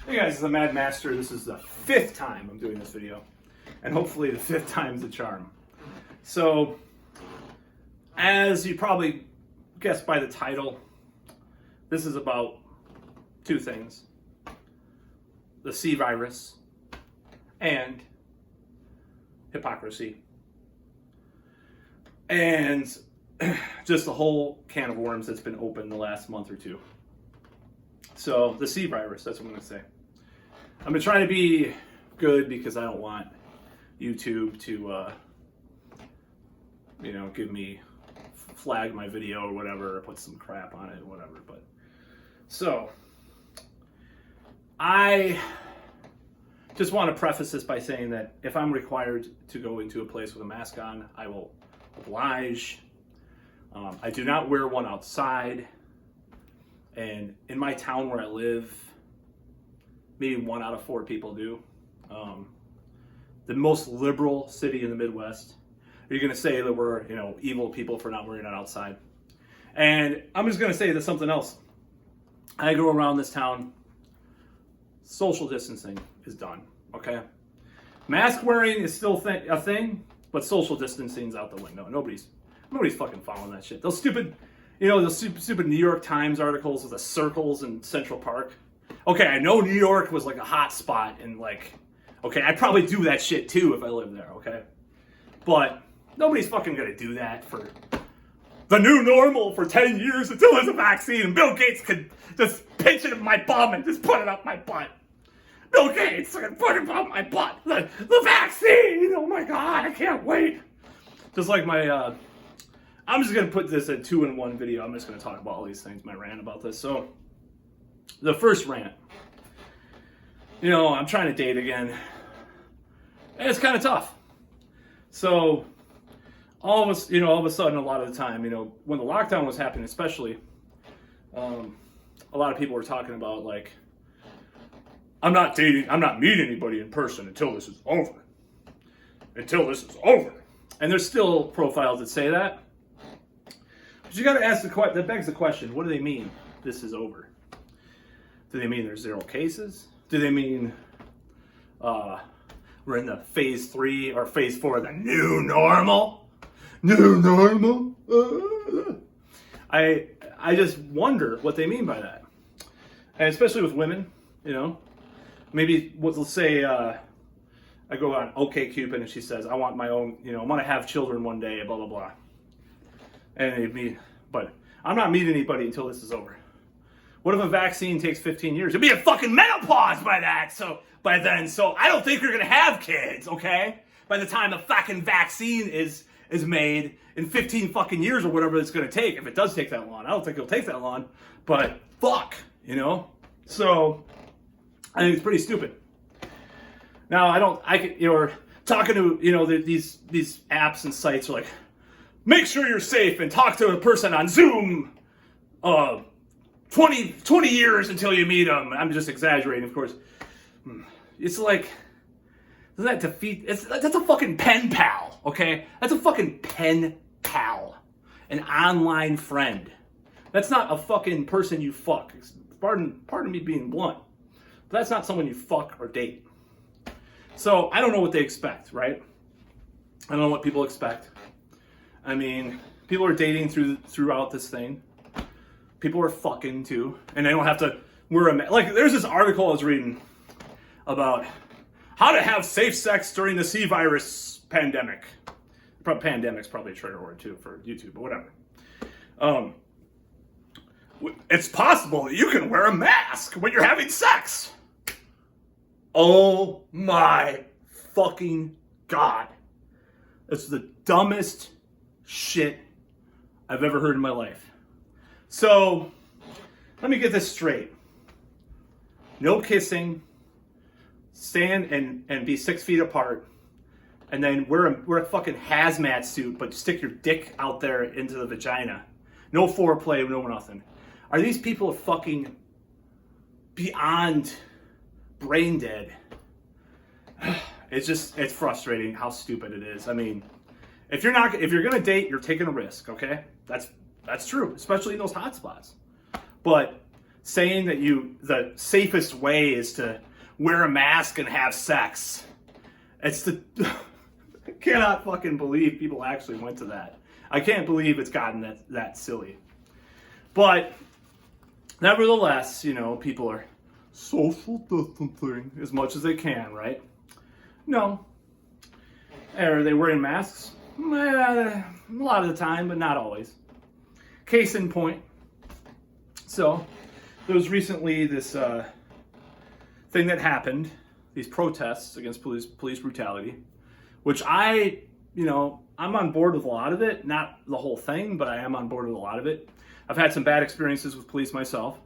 Hey guys, it's the Mad Master. This is the 5th time I'm doing this video, and hopefully the 5th time's the charm. So, as you probably guessed by the title, this is about two things: the C virus and hypocrisy, and just the whole can of worms that's been opened the last month or two. So, the C virus, that's what I'm going to say. I've been trying to be good because I don't want YouTube to, give me, flag my video or whatever, or put some crap on it or whatever. But, so, I just want to preface this by saying that if I'm required to go into a place with a mask on, I will oblige. I do not wear one outside. And in my town where I live, maybe 1 out of 4 people do. The most liberal city in the Midwest. You're going to say that we're, evil people for not wearing it outside. And I'm just going to say there's something else. I go around this town. Social distancing is done. Okay? Mask wearing is still a thing, but social distancing is out the window. Nobody's fucking following that shit. Those stupid, those stupid New York Times articles with the circles in Central Park. Okay, I know New York was like a hot spot and okay, I'd probably do that shit too if I lived there, okay? But nobody's fucking gonna do that for the new normal for 10 years until there's a vaccine and Bill Gates could just pinch it in my bum and just put it up my butt. Bill Gates could put it up my butt. The vaccine, oh my God, I can't wait. Just like my, I'm just gonna put this in 2-in-1 video. I'm just gonna talk about all these things, my rant about this. So, the first rant. I'm trying to date again. And it's kind of tough. So, all of a sudden, a lot of the time, when the lockdown was happening, especially, a lot of people were talking about, I'm not meeting anybody in person until this is over. Until this is over. And there's still profiles that say that. But you gotta ask that begs the question, what do they mean this is over? Do they mean there's 0 cases? Do they mean we're in the phase 3 or phase 4 of the new normal? New normal? I just wonder what they mean by that. And especially with women, maybe let's say I go on OkCupid and she says, I want my own, I want to have children one day, blah, blah, blah. But I'm not meeting anybody until this is over. What if a vaccine takes 15 years? You'll be in fucking menopause by then. So I don't think you're gonna have kids, okay? By the time the fucking vaccine is made in 15 fucking years or whatever it's gonna take. If it does take that long, I don't think it'll take that long. But fuck, So I think it's pretty stupid. Now you're talking to these apps and sites are like, make sure you're safe and talk to a person on Zoom. 20 years until you meet them. I'm just exaggerating, of course. It's like, doesn't that defeat? That's a fucking pen pal, okay? That's a fucking pen pal, an online friend. That's not a fucking person you fuck. Pardon me being blunt, but that's not someone you fuck or date. So I don't know what they expect, right? I don't know what people expect. I mean, people are dating throughout this thing. People are fucking too, and they don't have to wear a mask. There's this article I was reading about how to have safe sex during the C virus pandemic. Pandemic's probably a trigger word too for YouTube, but whatever. It's possible that you can wear a mask when you're having sex. Oh my fucking God. It's the dumbest shit I've ever heard in my life. So, let me get this straight. No kissing, stand and be 6 feet apart, and then wear a fucking hazmat suit, but stick your dick out there into the vagina. No foreplay, no nothing. Are these people fucking beyond brain dead? It's frustrating how stupid it is. I mean, if you're gonna date, you're taking a risk, okay? That's true, especially in those hot spots. But saying that the safest way is to wear a mask and have sex. It's the I cannot fucking believe people actually went to that. I can't believe it's gotten that silly. But nevertheless, people are social distancing as much as they can, right? No. Are they wearing masks? A lot of the time, but not always. Case in point. So, there was recently this thing that happened, these protests against police brutality, which I'm on board with a lot of it. Not the whole thing, but I am on board with a lot of it. I've had some bad experiences with police myself.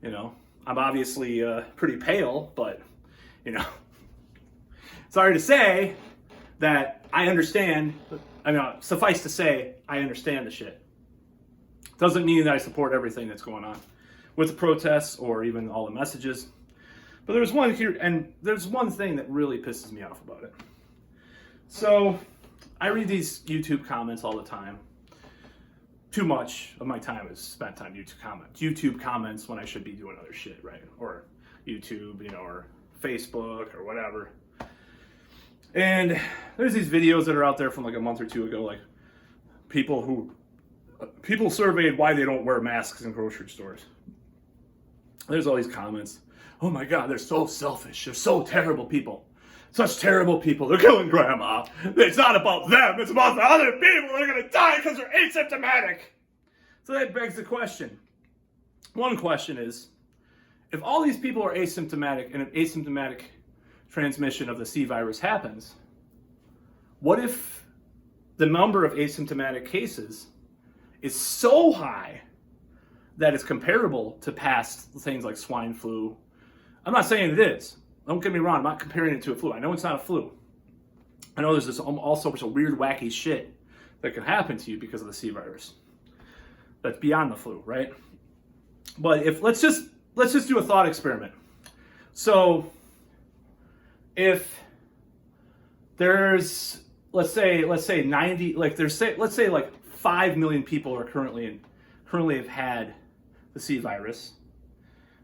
I'm obviously pretty pale, but, sorry to say that I understand. Suffice to say, I understand the shit. Doesn't mean that I support everything that's going on with the protests or even all the messages. But there's one here, and there's one thing that really pisses me off about it. So, I read these YouTube comments all the time. Too much of my time is spent on YouTube comments when I should be doing other shit, right? Or YouTube, or Facebook or whatever. And there's these videos that are out there from like a month or two ago, like people surveyed why they don't wear masks in grocery stores. There's all these comments. Oh my God, they're so selfish. They're so terrible people. Such terrible people. They're killing grandma. It's not about them. It's about the other people that are going to die because they're asymptomatic. So that begs the question. One question is, if all these people are asymptomatic and an asymptomatic transmission of the C virus happens, what if the number of asymptomatic cases is so high that it's comparable to past things like swine flu? I'm not saying it is. Don't get me wrong, I'm not comparing it to a flu. I know it's not a flu. I know there's all sorts of weird, wacky shit that can happen to you because of the C virus. That's beyond the flu, right? But let's just do a thought experiment. So, if there's let's say 90, let's say 5 million people are currently have had the C virus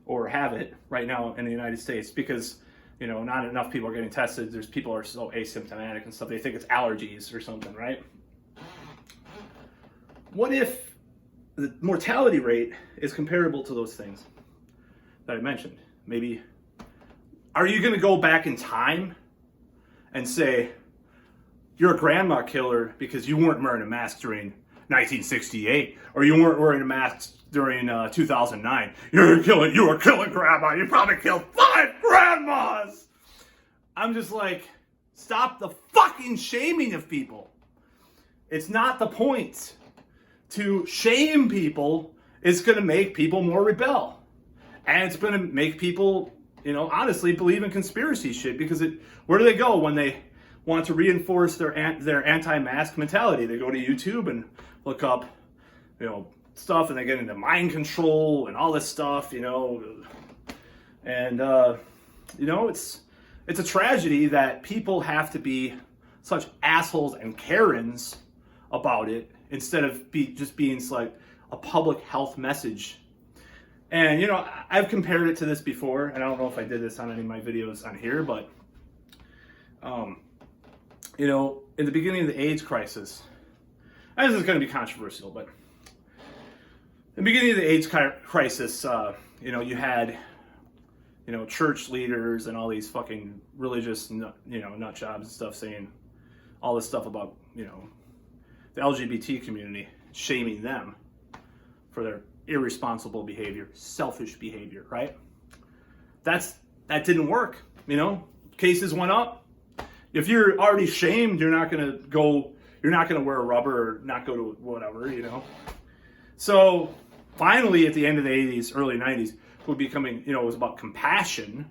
or have it right now in the United States because not enough people are getting tested. There's people are so asymptomatic and stuff. They think it's allergies or something, right? What if the mortality rate is comparable to those things that I mentioned? Maybe, are you going to go back in time and say you're a grandma killer because you weren't wearing a mask during 1968 or you weren't wearing a mask during 2009? You were killing grandma. You probably killed 5 grandmas. I'm just like, stop the fucking shaming of people. It's not the point. To shame people is going to make people more rebel. And it's going to make people, honestly believe in conspiracy shit because where do they go when they want to reinforce their anti-mask mentality? They go to YouTube and look up, stuff, and they get into mind control and all this stuff, and it's a tragedy that people have to be such assholes and Karens about it instead of just being like a public health message. And I've compared it to this before, and I don't know if I did this on any of my videos on here, but in the beginning of the AIDS crisis, and this is going to be controversial, but in the beginning of the AIDS crisis, you had, church leaders and all these fucking religious, nut jobs and stuff saying all this stuff about, the LGBT community, shaming them for their irresponsible behavior, selfish behavior, right? That didn't work, Cases went up. If you're already shamed, you're not going to wear a rubber or not go to whatever, So finally, at the end of the 80s, early 90s, it was about compassion,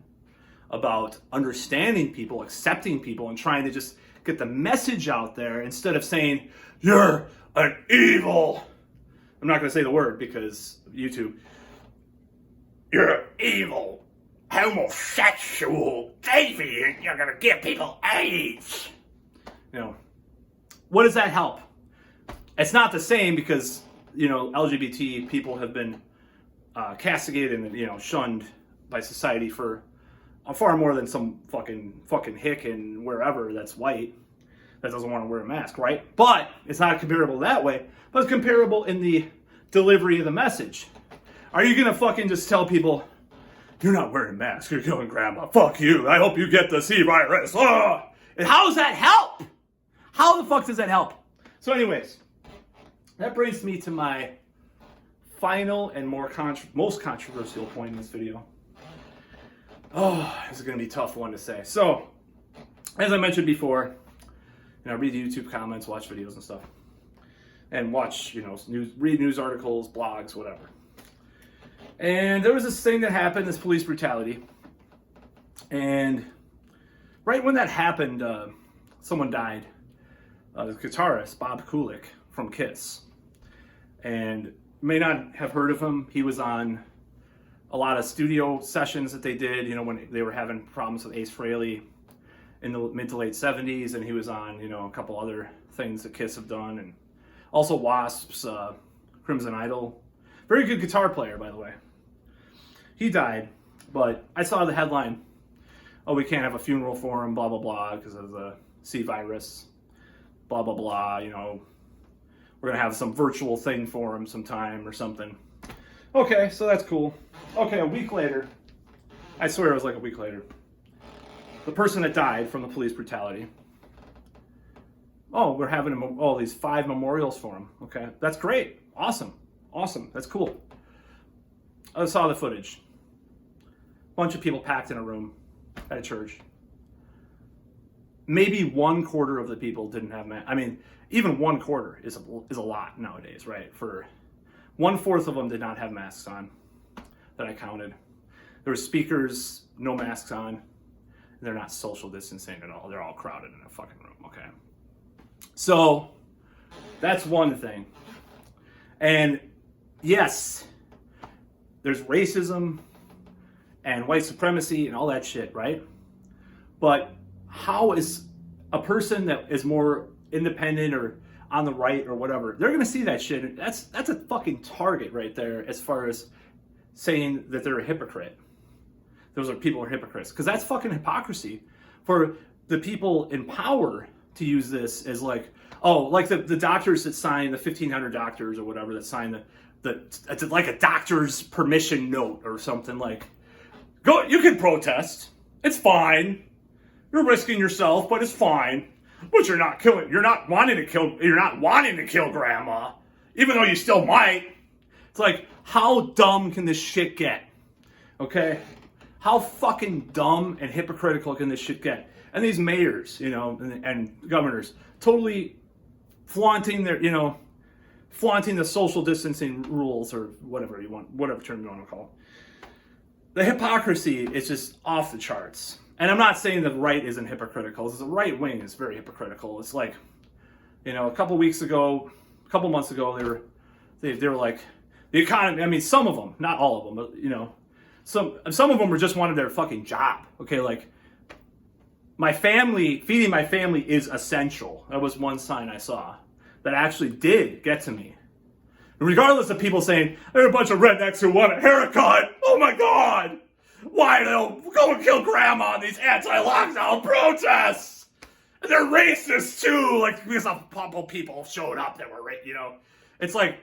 about understanding people, accepting people, and trying to just get the message out there instead of saying, you're an evil. I'm not going to say the word because YouTube. You're an evil, homosexual baby, and you're going to give people AIDS. What does that help? It's not the same because, LGBT people have been castigated and, you know, shunned by society for far more than some fucking hick in wherever that's white that doesn't want to wear a mask, right? But it's not comparable that way, but it's comparable in the delivery of the message. Are you gonna fucking just tell people, you're not wearing a mask, you're killing grandma, fuck you, I hope you get the C virus, and how does that help? How the fuck does that help? So anyways, that brings me to my final and most controversial point in this video. Oh, this is going to be a tough one to say. So, as I mentioned before, you know, I read YouTube comments, watch videos and stuff, and watch, you know, read news articles, blogs, whatever. And there was this thing that happened, this police brutality, and right when that happened, someone died. The guitarist Bob Kulick from Kiss, and you may not have heard of him. He was on a lot of studio sessions that they did, you know, when they were having problems with Ace Frehley in the mid to late 70s, and he was on, you know, a couple other things that Kiss have done, and also Wasp's Crimson Idol. Very good guitar player, by the way. He died, but I saw the headline, oh, we can't have a funeral for him, blah, blah, blah, because of the C virus, blah, blah, blah, you know, we're going to have some virtual thing for him sometime or something. Okay, so that's cool. Okay, a week later, I swear it was like a week later, the person that died from the police brutality, oh, we're having all these 5 memorials for him. Okay, that's great. Awesome. Awesome. That's cool. I saw the footage. Bunch of people packed in a room at a church. Maybe 1/4 of the people didn't have masks. I mean, even 1/4 is a lot nowadays, right? For 1/4 of them did not have masks on that I counted. There were speakers, no masks on. They're not social distancing at all. They're all crowded in a fucking room, okay? So, that's one thing. And yes, there's racism and white supremacy and all that shit, right? But how is a person that is more independent or on the right or whatever, they're gonna see that shit. That's a fucking target right there as far as saying that they're a hypocrite. Those are people who are hypocrites. Because that's fucking hypocrisy for the people in power to use this as like, oh, like the doctors that sign, the 1,500 doctors or whatever that sign it's like a doctor's permission note or something, like, go, you can protest. It's fine. You're risking yourself, but it's fine. But you're not wanting to kill grandma, even though you still might. It's like, how dumb can this shit get? Okay? How fucking dumb and hypocritical can this shit get? And these mayors, you know, and governors, totally flaunting the social distancing rules or whatever term you want to call it. The hypocrisy is just off the charts. And I'm not saying the right isn't hypocritical. The right wing is very hypocritical. It's like, you know, a couple months ago, they were like, the economy, I mean, some of them, not all of them, but, you know, some of them were just wanted their fucking job. Okay, like, feeding my family is essential. That was one sign I saw that actually did get to me. Regardless of people saying, there are a bunch of rednecks who want a haircut. Oh my God. Why they'll go and kill grandma in these anti-lockdown protests. And they're racist too. Like, because a couple people showed up that were, you know. It's like,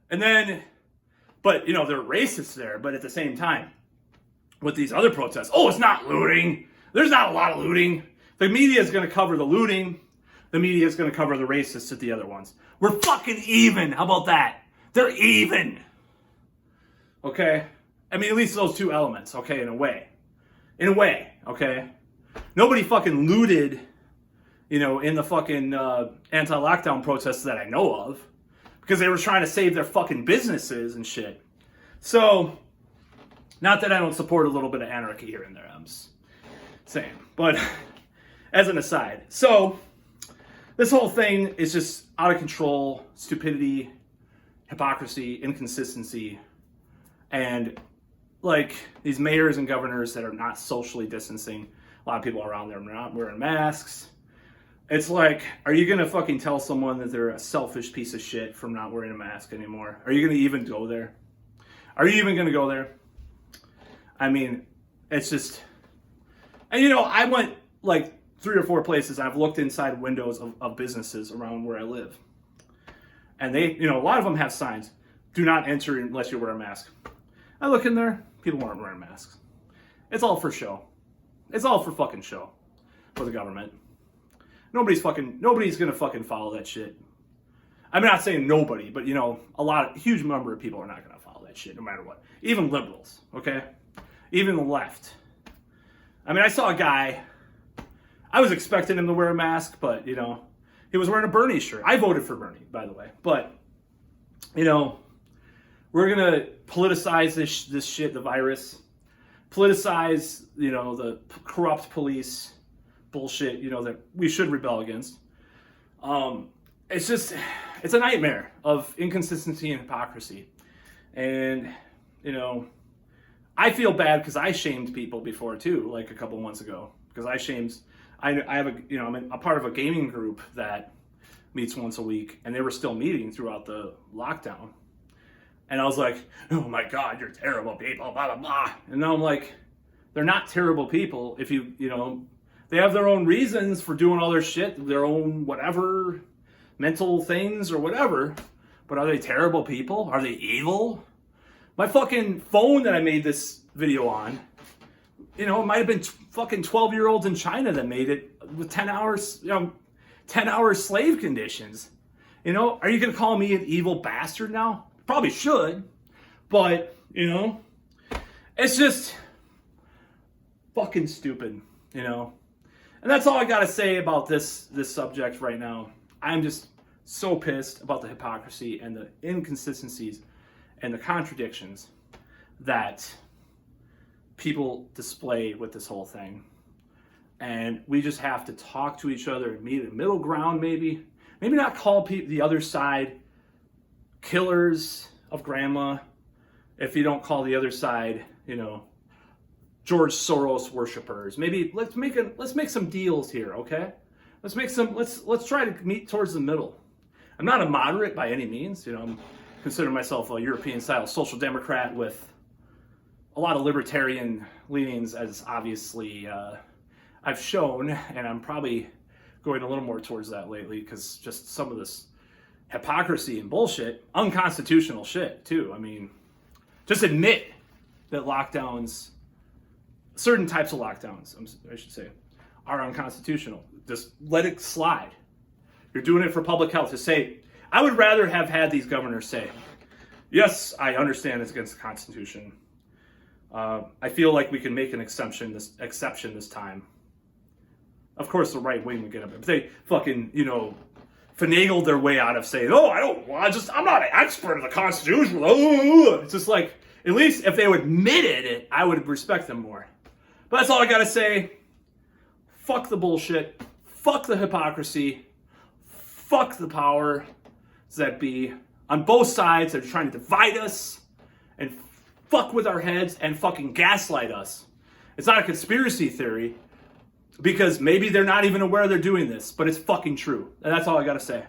and then, but, you know, they're racist there. But at the same time, with these other protests, oh, it's not looting. There's not a lot of looting. The media is going to cover the looting. The media is going to cover the racists at the other ones. We're fucking even. How about that? They're even. Okay? I mean, at least those two elements, okay, in a way. In a way, okay? Nobody fucking looted, you know, in the fucking anti-lockdown protests that I know of. Because they were trying to save their fucking businesses and shit. So, not that I don't support a little bit of anarchy here and there, I'm just saying. But, as an aside. So, this whole thing is just out of control, stupidity, hypocrisy, inconsistency, and like these mayors and governors that are not socially distancing. A lot of people around there are not wearing masks. It's like, are you gonna fucking tell someone that they're a selfish piece of shit from not wearing a mask anymore? Are you gonna even go there? Are you even going to go there? I mean, it's just, and you know, I went like 3 or 4 places. I've looked inside windows of businesses around where I live. And they, you know, a lot of them have signs, do not enter unless you wear a mask. I look in there, people aren't wearing masks. It's all for show. It's all for fucking show for the government. Nobody's gonna fucking follow that shit. I'm not saying nobody, but you know, a huge number of people are not gonna follow that shit no matter what. Even liberals, okay? Even the left. I mean, I saw a guy, I was expecting him to wear a mask, but you know, he was wearing a Bernie shirt. I voted for Bernie, by the way. But, you know, we're gonna politicize this shit, the virus. Politicize, you know, the corrupt police bullshit, you know, that we should rebel against. It's just, it's a nightmare of inconsistency and hypocrisy. And, you know, I feel bad because I shamed people before too, like a couple months ago. Because I have a, you know, I'm a part of a gaming group that meets once a week, and they were still meeting throughout the lockdown. And I was like, oh my God, you're terrible people, blah, blah, blah. And now I'm like, they're not terrible people if you know, they have their own reasons for doing all their shit, their own whatever, mental things or whatever. But are they terrible people? Are they evil? My fucking phone that I made this video on, you know, it might have been fucking 12-year-olds in China that made it with 10 hours, you know, 10-hour slave conditions. You know, are you going to call me an evil bastard now? Probably should, but, you know, it's just fucking stupid, you know. And that's all I got to say about this subject right now. I'm just so pissed about the hypocrisy and the inconsistencies and the contradictions that people display with this whole thing. And we just have to talk to each other and meet a middle ground, maybe not call the other side killers of grandma if you don't call the other side, you know, George Soros worshipers. Maybe let's make some deals here, okay? Let's try to meet towards the middle. I'm not a moderate by any means, you know. I'm considering myself a European-style social democrat with a lot of libertarian leanings, as obviously I've shown, and I'm probably going a little more towards that lately because just some of this hypocrisy and bullshit, unconstitutional shit too. I mean, just admit that lockdowns, certain types of lockdowns, I should say, are unconstitutional. Just let it slide. You're doing it for public health. To say, I would rather have had these governors say, yes, I understand it's against the Constitution. I feel like we can make an exception this time. Of course, the right wing would get up. If they fucking, you know, finagled their way out of saying, oh, I'm not an expert in the Constitution. Oh, it's just like, at least if they would admitted it, I would respect them more. But that's all I gotta say. Fuck the bullshit. Fuck the hypocrisy. Fuck the powers that be on both sides that are trying to divide us and fuck with our heads and fucking gaslight us. It's not a conspiracy theory because maybe they're not even aware they're doing this, but it's fucking true. And that's all I gotta say.